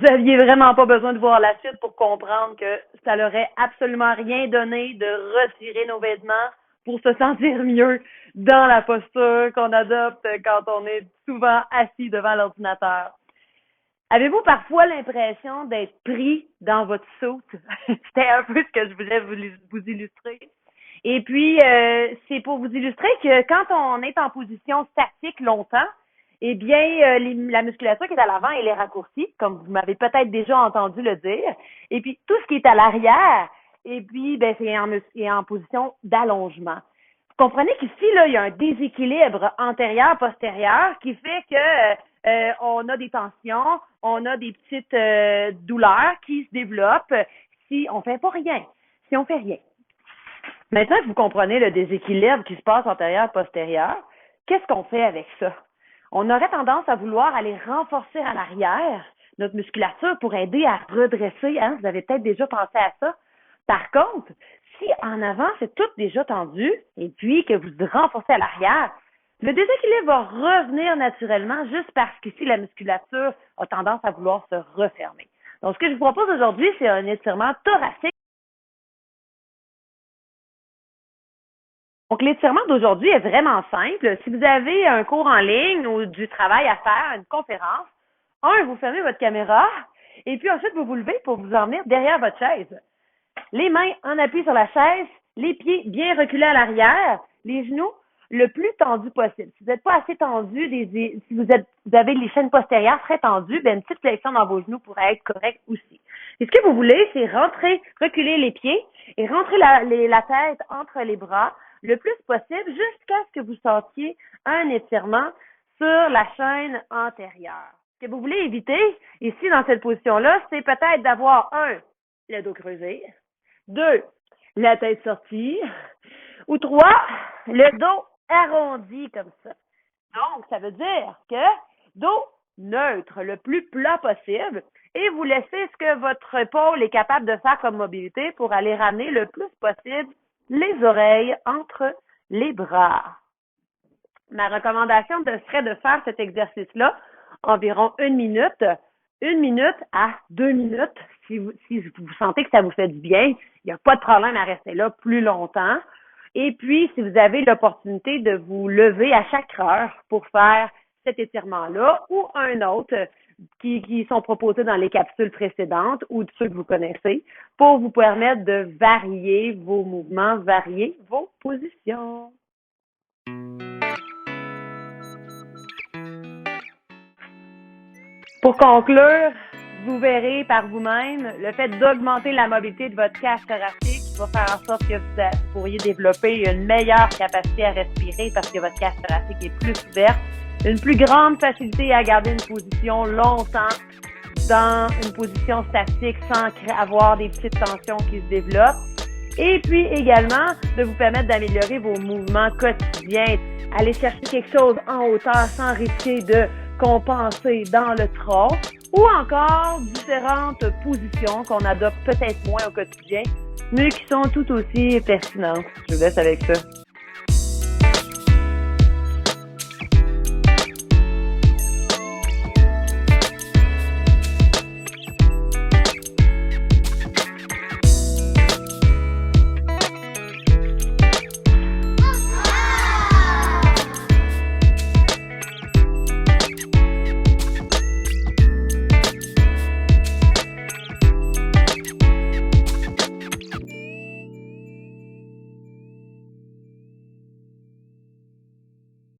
aviez vraiment pas besoin de voir la suite pour comprendre que ça n'aurait absolument rien donné de retirer nos vêtements pour se sentir mieux dans la posture qu'on adopte quand on est souvent assis devant l'ordinateur. Avez-vous parfois l'impression d'être pris dans votre soute? C'était un peu ce que je voulais vous illustrer. Et puis, c'est pour vous illustrer que quand on est en position statique longtemps, eh bien, la musculature qui est à l'avant, elle est raccourcie, comme vous m'avez peut-être déjà entendu le dire. Et puis, tout ce qui est à l'arrière, et puis, ben, c'est en position d'allongement. Vous comprenez qu'ici, là, il y a un déséquilibre antérieur-postérieur qui fait que on a des tensions, on a des petites douleurs qui se développent si on fait pas rien, si on fait rien. Maintenant que vous comprenez le déséquilibre qui se passe antérieur-postérieur, qu'est-ce qu'on fait avec ça? On aurait tendance à vouloir aller renforcer à l'arrière notre musculature pour aider à redresser. Hein? Vous avez peut-être déjà pensé à ça. Par contre, si en avant, c'est tout déjà tendu et puis que vous renforcez à l'arrière, le déséquilibre va revenir naturellement juste parce qu'ici, la musculature a tendance à vouloir se refermer. Donc, ce que je vous propose aujourd'hui, c'est un étirement thoracique. Donc, l'étirement d'aujourd'hui est vraiment simple. Si vous avez un cours en ligne ou du travail à faire, une conférence, vous fermez votre caméra et puis ensuite, vous vous levez pour vous en venir derrière votre chaise. Les mains en appui sur la chaise, les pieds bien reculés à l'arrière, les genoux le plus tendus possible. Si vous n'êtes pas assez tendu, si vous avez les chaînes postérieures très tendues, ben une petite flexion dans vos genoux pourrait être correcte aussi. Et ce que vous voulez, c'est reculer les pieds et rentrer la tête entre les bras le plus possible jusqu'à ce que vous sentiez un étirement sur la chaîne antérieure. Ce que vous voulez éviter ici dans cette position-là, c'est peut-être d'avoir le dos creusé, 2, la tête sortie, ou 3, le dos arrondi comme ça. Donc, ça veut dire que dos neutre, le plus plat possible, et vous laissez ce que votre épaule est capable de faire comme mobilité pour aller ramener le plus possible les oreilles entre les bras. Ma recommandation serait de faire cet exercice-là environ 1 minute, 1 minute à 2 minutes. Si vous sentez que ça vous fait du bien, il n'y a pas de problème à rester là plus longtemps. Et puis, si vous avez l'opportunité de vous lever à chaque heure pour faire cet étirement-là ou un autre qui sont proposés dans les capsules précédentes ou de ceux que vous connaissez pour vous permettre de varier vos mouvements, varier vos positions. Pour conclure, vous verrez par vous-même, le fait d'augmenter la mobilité de votre cage thoracique va faire en sorte que vous pourriez développer une meilleure capacité à respirer parce que votre cage thoracique est plus ouverte, une plus grande facilité à garder une position longtemps dans une position statique sans avoir des petites tensions qui se développent. Et puis également, de vous permettre d'améliorer vos mouvements quotidiens, aller chercher quelque chose en hauteur sans risquer de compenser dans le tronc ou encore différentes positions qu'on adopte peut-être moins au quotidien, mais qui sont tout aussi pertinentes. Je vous laisse avec ça.